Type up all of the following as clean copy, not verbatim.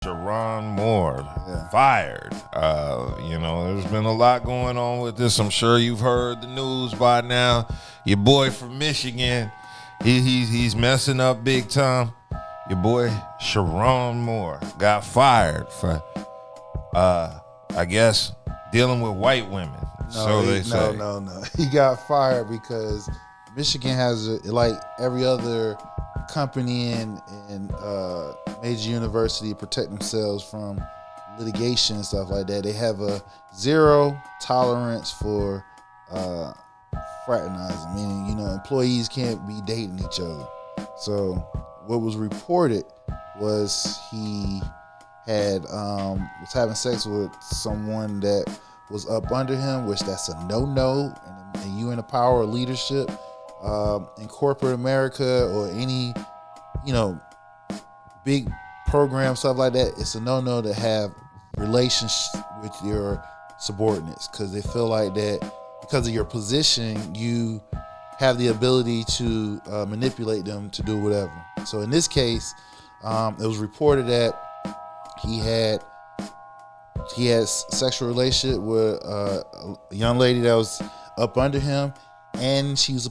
Sherrone Moore fired. There's been a lot going on with this. I'm sure you've heard the news by now. Your boy from Michigan, he's messing up big time. Your boy Sherrone Moore got fired for, I guess, dealing with white women. No. He got fired because Michigan has, like every other company and major university, protect themselves from litigation and stuff like that. They have a zero tolerance for fraternizing, meaning employees can't be dating each other. So what was reported was he had was having sex with someone that was up under him, which that's a no. And you in the power of leadership in corporate America or any big program, stuff like that, it's a no to have relations with your subordinates, because they feel like that because of your position you have the ability to manipulate them to do whatever. So in this case, it was reported that he had sexual relationship with a young lady that was up under him, and she was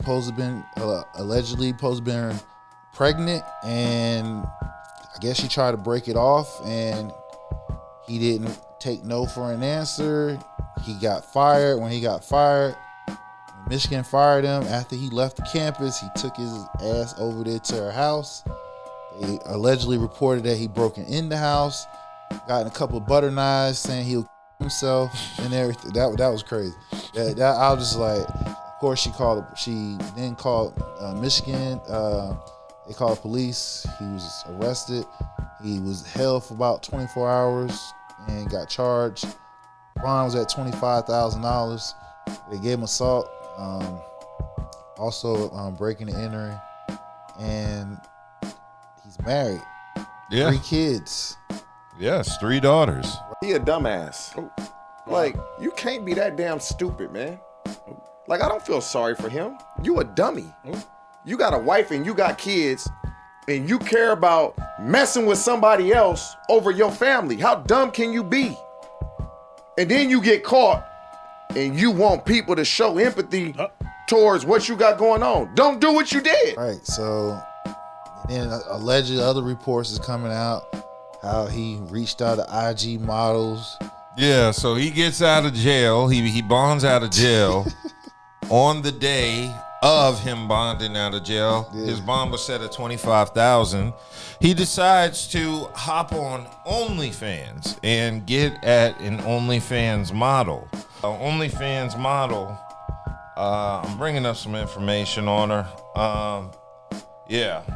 allegedly supposed to been pregnant, and I guess she tried to break it off, and he didn't take no for an answer. He got fired. When he got fired, Michigan fired him. After he left the campus, he took his ass over there to her house. They allegedly reported that he broken in the house, got in a couple of butter knives, saying he'll kill himself and everything. That was crazy. That I was just like, of course she then called Michigan. They called police. He was arrested. He was held for about 24 hours and got charged. Bond was at $25,000. They gave him assault, also breaking and entering, and he's married. Yeah. 3 kids. Yes, 3 daughters. He a dumbass. Like, you can't be that damn stupid, man. Like, I don't feel sorry for him. You a dummy. You got a wife and you got kids, and you care about messing with somebody else over your family. How dumb can you be? And then you get caught, and you want people to show empathy towards what you got going on. Don't do what you did. Right, so then alleged other reports is coming out how he reached out to IG models. Yeah, so he gets out of jail. He bonds out of jail on the day of him bonding out of jail. Yeah. His bond was set at $25,000. He decides to hop on OnlyFans and get at an OnlyFans model. OnlyFans model, I'm bringing up some information on her.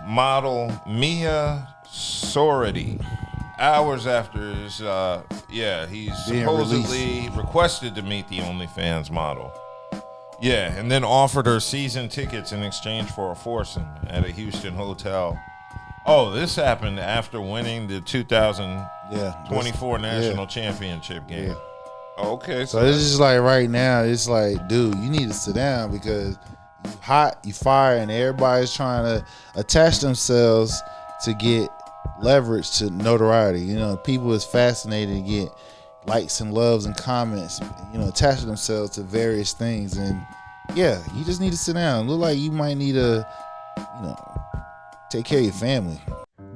Model Mia Sorority. Hours after his, he's supposedly requested to meet the OnlyFans model. Yeah, and then offered her season tickets in exchange for a foursome at a Houston hotel. Oh, this happened after winning the 2024 national championship game. Yeah. Okay. So it's just like right now, it's like, dude, you need to sit down because you hot, you fire, and everybody's trying to attach themselves to get leverage to notoriety. People is fascinated to get likes and loves and comments, attaching themselves to various things. And yeah, you just need to sit down. Look like you might need to, take care of your family.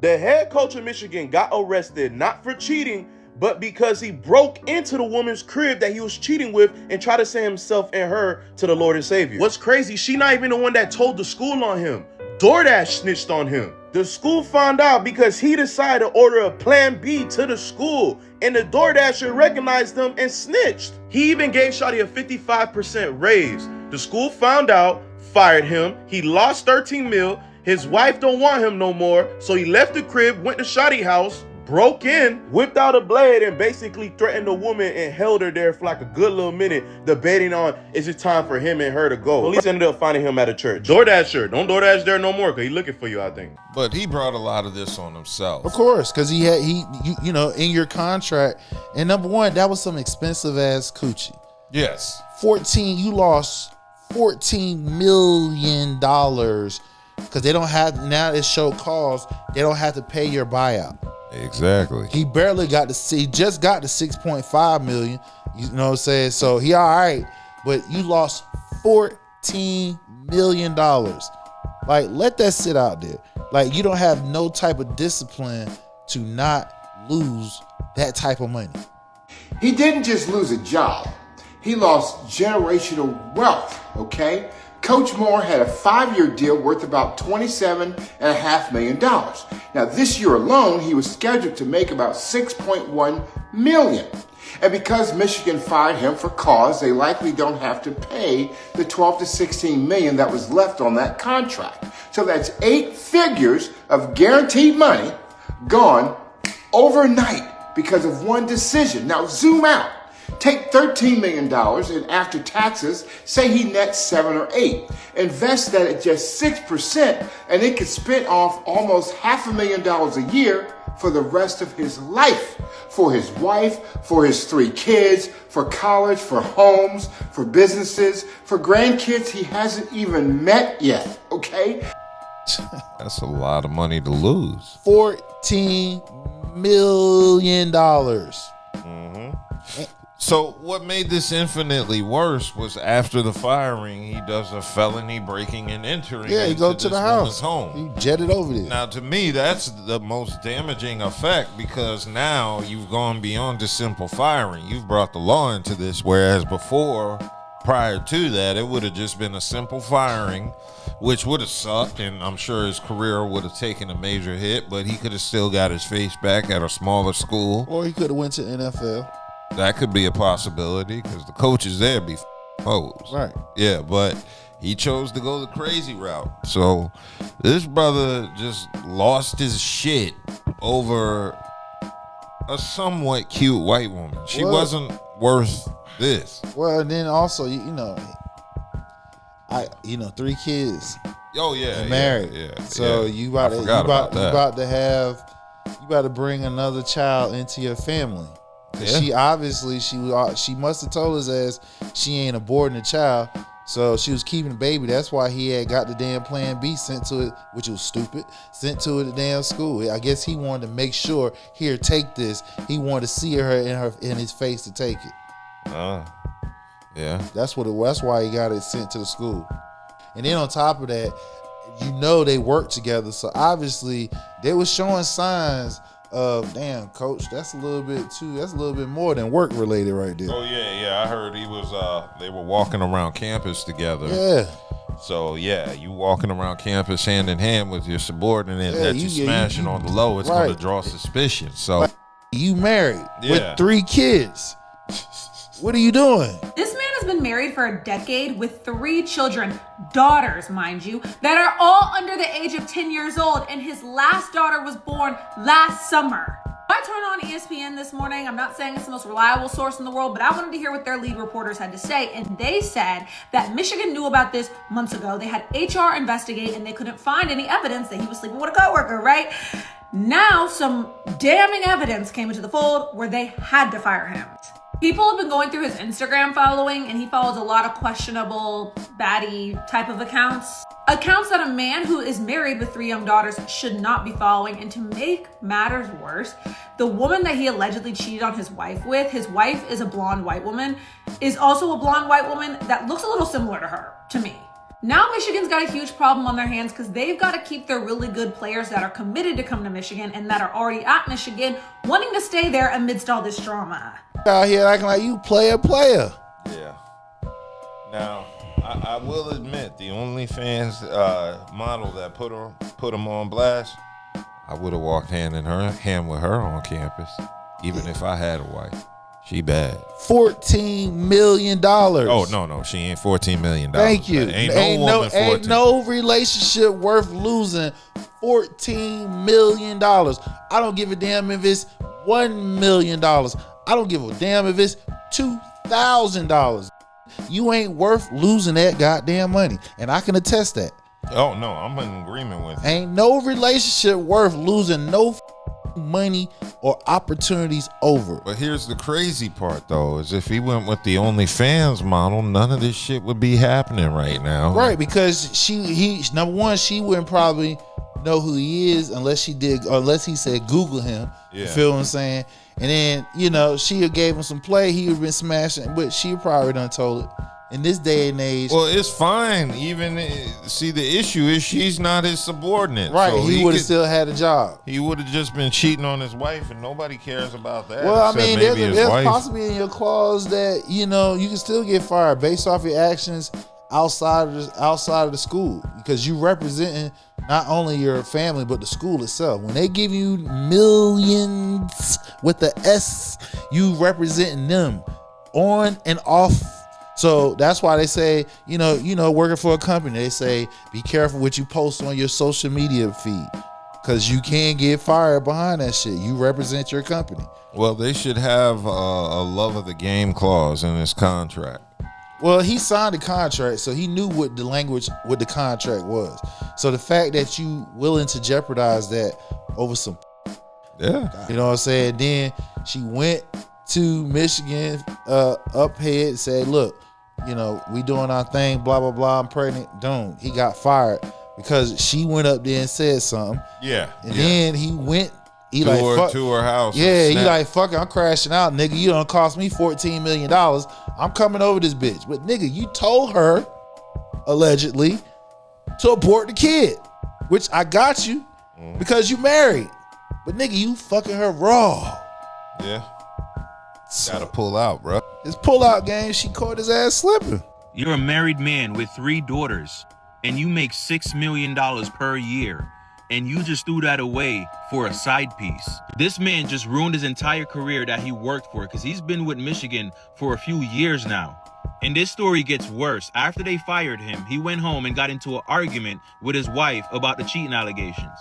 The head coach of Michigan got arrested not for cheating, but because he broke into the woman's crib that he was cheating with and tried to send himself and her to the Lord and Savior. What's crazy, she not even the one that told the school on him. DoorDash snitched on him. The school found out because he decided to order a plan B to the school, and the DoorDasher recognized them and snitched. He even gave Shawty a 55% raise. The school found out, fired him. He lost 13 mil. His wife don't want him no more, so he left the crib, went to Shawty's house, broke in, whipped out a blade, and basically threatened the woman and held her there for like a good little minute, debating on, is it time for him and her to go? Police ended up finding him at a church. DoorDasher, don't DoorDash there no more, because he's looking for you, I think. But he brought a lot of this on himself. Of course, because he in your contract, and number one, that was some expensive ass coochie. Yes. You lost $14 million because they don't have, now it's show cause, they don't have to pay your buyout. Exactly. He barely got he just got the 6.5 million. You know what I'm saying? So he all right, but you lost $14 million. Like, let that sit out there. Like, you don't have no type of discipline to not lose that type of money. He didn't just lose a job. He lost generational wealth, okay? Coach Moore had a 5-year deal worth about $27.5 million. Now, this year alone, he was scheduled to make about $6.1 million. And because Michigan fired him for cause, they likely don't have to pay the $12 to $16 million that was left on that contract. So that's 8 figures of guaranteed money gone overnight because of one decision. Now zoom out. Take $13 million and after taxes, say he nets 7 or 8. Invest that at just 6% and it could spin off almost $500,000 a year for the rest of his life. For his wife, for his 3 kids, for college, for homes, for businesses, for grandkids he hasn't even met yet, okay? That's a lot of money to lose. $14 million. So what made this infinitely worse was after the firing, he does a felony breaking and entering. Yeah, he into go to this the woman's house. home. He jetted over there. Now, to me, that's the most damaging effect because now you've gone beyond just simple firing. You've brought the law into this, whereas before, prior to that, it would have just been a simple firing, which would have sucked, and I'm sure his career would have taken a major hit, but he could have still got his face back at a smaller school. Or he could have went to NFL. That could be a possibility because the coaches there be hoes. Right. Yeah, but he chose to go the crazy route. So this brother just lost his shit over a somewhat cute white woman. She wasn't worth this. Well, and then also, you know, 3 kids. Oh yeah, and married. Yeah. So yeah. you about to bring another child into your family. Yeah. She obviously she must have told his ass she ain't aborting the child, so she was keeping the baby. That's why he had got the damn Plan B sent to it, which was stupid. Sent to it at damn school. I guess he wanted to make sure, here, take this. He wanted to see her in his face to take it. Yeah. That's why he got it sent to the school. And then on top of that, you know they work together, so obviously they were showing signs of, damn, coach, that's a little bit more than work related right there. Oh yeah. I heard he was they were walking around campus together. Yeah. So yeah, you walking around campus hand in hand with your subordinate that you smashing on the low, it's right. gonna draw suspicion. So you married with 3 kids. What are you doing? This man has been married for a decade with 3 children, daughters, mind you, that are all under the age of 10 years old, and his last daughter was born last summer. I turned on ESPN this morning. I'm not saying it's the most reliable source in the world, but I wanted to hear what their lead reporters had to say, and they said that Michigan knew about this months ago. They had HR investigate, and they couldn't find any evidence that he was sleeping with a coworker, right? Now, some damning evidence came into the fold where they had to fire him. People have been going through his Instagram following, and he follows a lot of questionable, baddie type of accounts. Accounts that a man who is married with 3 young daughters should not be following. And to make matters worse, the woman that he allegedly cheated on his wife with, his wife is a blonde white woman, is also a blonde white woman that looks a little similar to her, to me. Now Michigan's got a huge problem on their hands because they've got to keep their really good players that are committed to come to Michigan and that are already at Michigan wanting to stay there amidst all this drama. Out here acting like you player. yeah. Now I will admit the OnlyFans model that put him on blast, I would have walked hand in hand with her on campus, even if I had a wife. She bad. $14 million. Oh no, she ain't $14 million. Thank you. Ain't no relationship worth losing $14 million. I don't give a damn if it's $1 million. I don't give a damn if it's $2,000. You ain't worth losing that goddamn money, and I can attest that. Oh no, I'm in agreement with you. Ain't no relationship worth losing no money or opportunities over. But here's the crazy part, though, is if he went with the OnlyFans model, none of this shit would be happening right now. Right, because number one, she wouldn't probably know who he is unless he said Google him. Yeah. You feel what I'm saying? And then, she have gave him some play, he would have been smashing, but she probably done told it. In this day and age, well, it's fine. See, the issue is she's not his subordinate. Right, so he would have still had a job. He would have just been cheating on his wife, and nobody cares about that. Well, I mean, there's wife. possibly in your clause that you can still get fired based off your actions outside of the school, because you representing not only your family but the school itself. When they give you millions with the S, you representing them on and off. So that's why they say, working for a company, they say, be careful what you post on your social media feed, because you can get fired behind that shit. You represent your company. Well, they should have a love of the game clause in his contract. Well, he signed a contract, so he knew what the contract was. So the fact that you willing to jeopardize that over some, yeah, you know what I'm saying? Then she went to Michigan, up head, said, look, we doing our thing, blah, blah, blah, I'm pregnant. He got fired because she went up there and said something. Yeah. And then he went, to her house. Yeah, he like, fuck it, I'm crashing out, nigga. You done cost me $14 million. I'm coming over this bitch. But nigga, you told her, allegedly, to abort the kid, which I got you because you married. But nigga, you fucking her raw. Yeah. Gotta pull out, bro. His pull-out game, she caught his ass slipping. You're a married man with 3 daughters, and you make $6 million per year, and you just threw that away for a side piece. This man just ruined his entire career that he worked for, because he's been with Michigan for a few years now. And this story gets worse. After they fired him, he went home and got into an argument with his wife about the cheating allegations.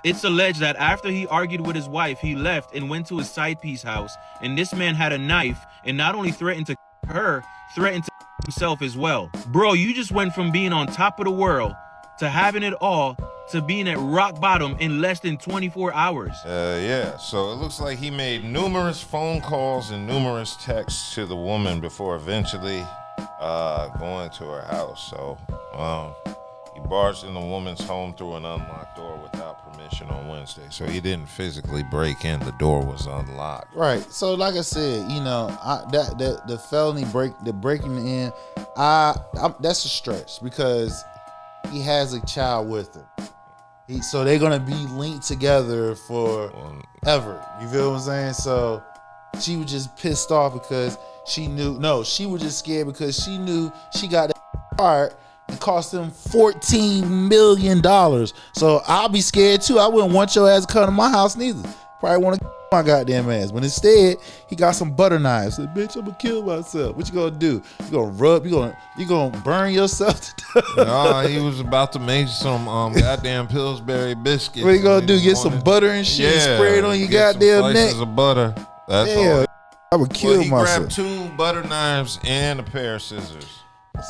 It's alleged that after he argued with his wife, he left and went to his side piece house, and this man had a knife and not only threatened to her, threatened to himself as well. Bro, you just went from being on top of the world to having it all to being at rock bottom in less than 24 hours. Yeah, so it looks like he made numerous phone calls and numerous texts to the woman before eventually going to her house. So he barged in the woman's home through an unlocked door without permission on Wednesday. So he didn't physically break in. The door was unlocked. Right. So like I said, the felony breaking in, that's a stretch because he has a child with him. So they're gonna be linked together forever. You feel what I'm saying? So she was just pissed off because she knew. No, she was just scared because she knew she got that fired. It cost them $14 million. So I'll be scared too. I wouldn't want your ass to come to my house neither. Probably want to my goddamn ass. But instead, he got some butter knives. Said, bitch, I'm gonna kill myself. What you gonna do? You gonna rub? You gonna burn yourself to death? No, he was about to make some goddamn Pillsbury biscuits. What you gonna do? Get some butter and shit, spray it on your goddamn neck. Slices of butter. That's all. I would kill myself. He grabbed 2 butter knives and a pair of scissors.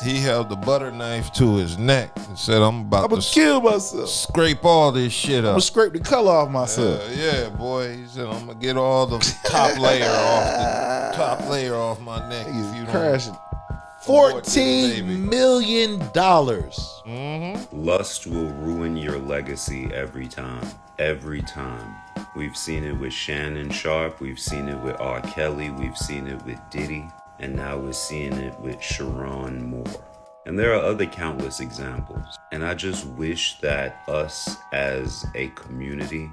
He held the butter knife to his neck and said, I'm about to kill myself. Scrape all this shit up. I'm gonna scrape the color off myself. Yeah, boy. He said, I'm gonna get all the top layer off my neck. If you crashing. $14 million. Mm-hmm. Lust will ruin your legacy every time. Every time. We've seen it with Shannon Sharp. We've seen it with R. Kelly. We've seen it with Diddy. And now we're seeing it with Sherrone Moore. And there are other countless examples. And I just wish that us as a community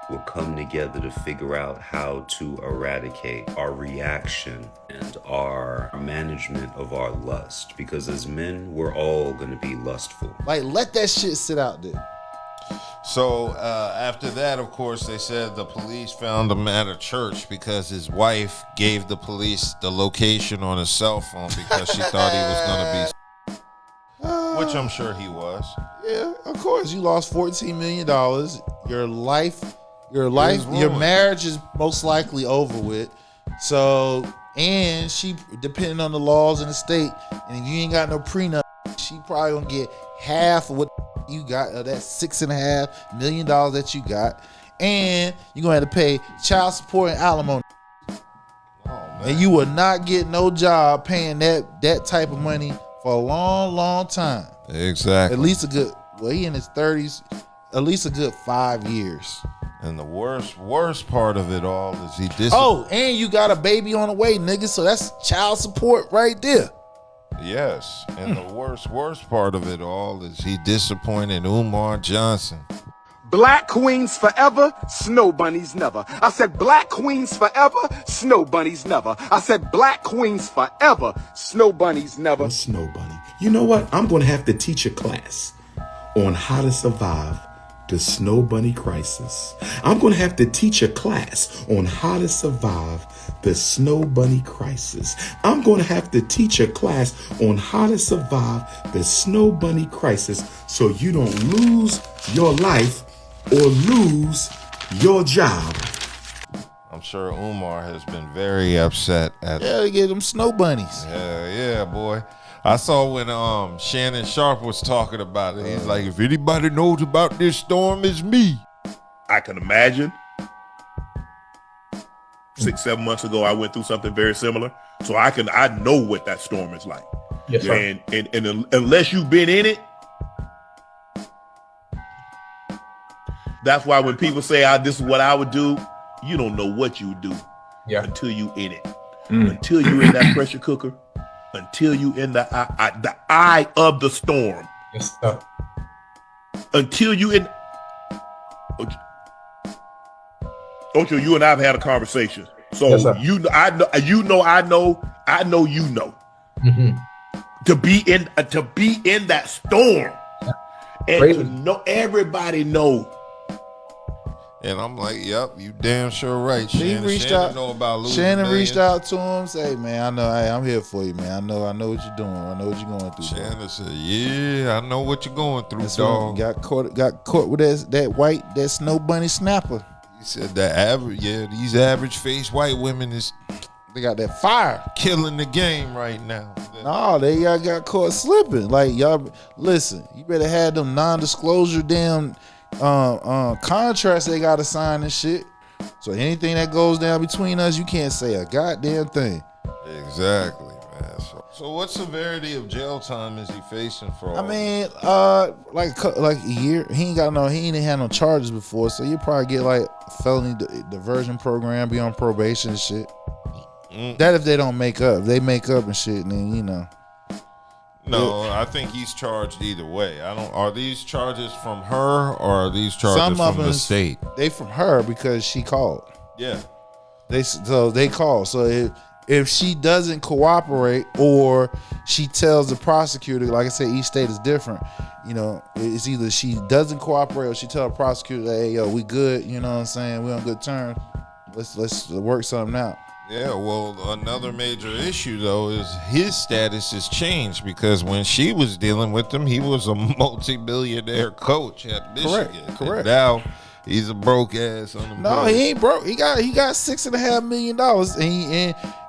will come together to figure out how to eradicate our reaction and our management of our lust. Because as men, we're all going to be lustful. Like, let that shit sit out there. So after that, of course, they said the police found him at a church because his wife gave the police the location on his cell phone because she thought he was going to be, which I'm sure he was. Yeah, of course. You lost $14 million. Your marriage is most likely over with. So, and she, depending on the laws in the state, and if you ain't got no prenup, she probably gonna get half of what you got, that $6.5 million that you got. and you're gonna have to pay child support and alimony. And you will not get no job paying that type of money for a long time. Exactly. At least a good, well, he in his 30s, at least a good 5 years. And the worst part of it all is he and you got a baby on the way, nigga, so that's child support right there. Yes, and the worst part of it all is he disappointed Umar Johnson. Black queens forever, snow bunnies never. I said black queens forever, snow bunnies never. I said black queens forever, snow bunnies never. A snow bunny. You know what? I'm going to have to teach a class on how to survive the snow bunny crisis. I'm going to have to teach a class on how to survive the snow bunny crisis. I'm going to have to teach a class on how to survive the snow bunny crisis so you don't lose your life or lose your job. I'm sure Umar has been very upset at. Yeah, they get them snow bunnies. Yeah, boy. I saw when Shannon Sharp was talking about it. He's like, if anybody knows about this storm, it's me. I can imagine. 6-7 months ago, I went through something very similar, so I know what that storm is like. Yes, sir. And unless you've been in it, that's why when people say, this is what I would do, you don't know what you would do until you in it. Until you in that pressure cooker, until you in the eye of the storm. Yes, sir. Until you in. Ocho, you and I have had a conversation. So yes, I know. Mm-hmm. To be in that storm, and Crazy. to know everybody know. And I'm like, yep, you damn sure right. Shannon reached out. know about losing Shannon millions. reached out to him, say, man, I know, I'm here for you, man. I know what you're doing. I know what you're going through. Shannon said, yeah, I know what you're going through, That's dog. Got caught with that snow bunny snapper. He said these average face white women they got that fire killing the game right now. No, they got caught slipping. Like, y'all, listen, you better have them non-disclosure damn contracts they got to sign and shit. So anything that goes down between us, you can't say a goddamn thing. Exactly, man. So what severity of jail time is he facing for all? I mean, like a year. He ain't had no charges before, so you probably get like a felony diversion program, be on probation and shit. That if they don't make up. If they make up and shit, then you know. No, I think he's charged either way. Are these charges from her or are these charges from the state? They from her because she called. Yeah. They call. So if she doesn't cooperate or she tells the prosecutor, like I said, each state is different. You know, it's either she doesn't cooperate or she tell the prosecutor, hey, yo, we good. You know what I'm saying? We on good terms. Let's work something out. Yeah, well, another major issue, though, is his status has changed because when she was dealing with him, he was a multi-billionaire coach at Michigan. Correct. And now he's a broke-ass unemployed. No, he ain't broke. He got $6.5 million.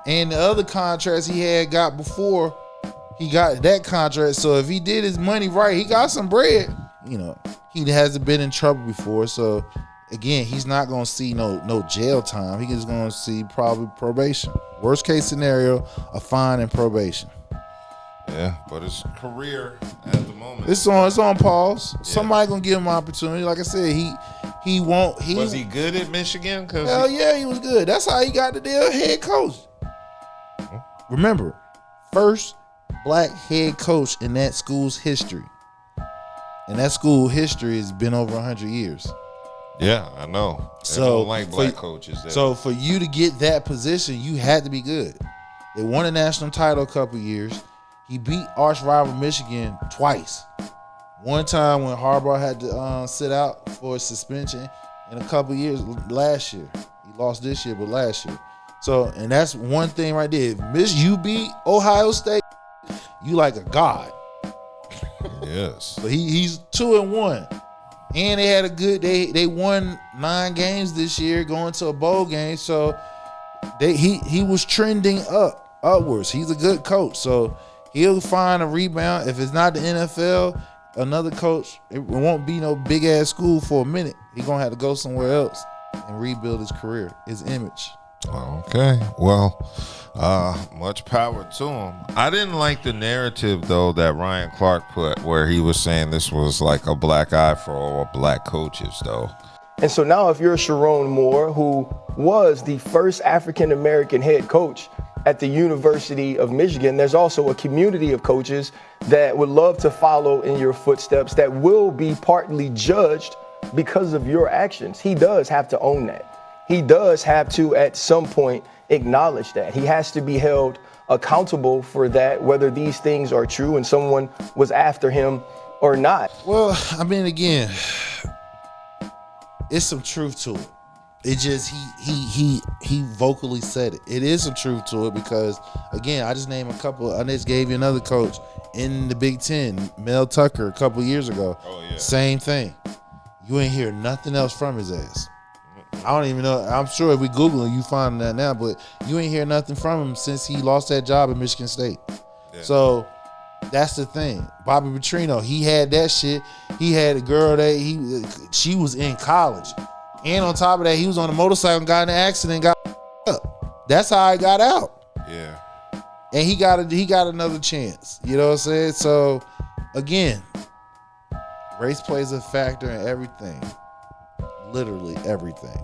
And the other contracts he had got before, he got that contract. So if he did his money right, he got some bread. You know, he hasn't been in trouble before, so... Again, he's not going to see no jail time. He's just going to see probably probation. Worst case scenario, a fine and probation. Yeah, but his career at the moment. It's on pause. Yeah. Somebody going to give him an opportunity. Like I said, he won't. Was he good at Michigan? Hell yeah, he was good. That's how he got the damn head coach. Remember, first black head coach in that school's history. And that school history has been over 100 years. Yeah, I know. So they don't like black coaches. So for you to get that position, you had to be good. They won a national title a couple years. He beat arch rival Michigan twice. One time when Harbaugh had to sit out for suspension, and a couple years last year. He lost this year, but last year. So, and that's one thing right there. If you beat Ohio State, you like a god. Yes. So he's 2-1. And they had a good. They won 9 games this year, going to a bowl game. So he was trending upwards. He's a good coach, so he'll find a rebound. If it's not the NFL, another coach. It won't be no big ass school for a minute. He's gonna have to go somewhere else. and rebuild his career, his image. Okay, well, much power to him. I didn't like the narrative though that Ryan Clark put, where he was saying this was like a black eye for all black coaches, though. And so now, if you're Sherrone Moore, who was the first African American head coach at the University of Michigan, there's also a community of coaches that would love to follow in your footsteps that will be partly judged because of your actions. He does have to own that. He does have to, at some point, acknowledge that. He has to be held accountable for that, whether these things are true and someone was after him or not. Well, I mean, again, it's some truth to it. It just, he vocally said it. It is some truth to it because, again, I just named a couple. I just gave you another coach in the Big Ten, Mel Tucker, a couple years ago. Oh, yeah. Same thing. You ain't hear nothing else from his ass. I don't even know. I'm sure if we Google him, you find that now, but you ain't hear nothing from him since he lost that job at Michigan State. Yeah. So that's the thing. Bobby Petrino, he had that shit. He had a girl that she was in college. And on top of that, he was on a motorcycle and got in an accident and got up. That's how I got out. Yeah. And he got another chance. You know what I'm saying? So again, race plays a factor in everything. Literally everything.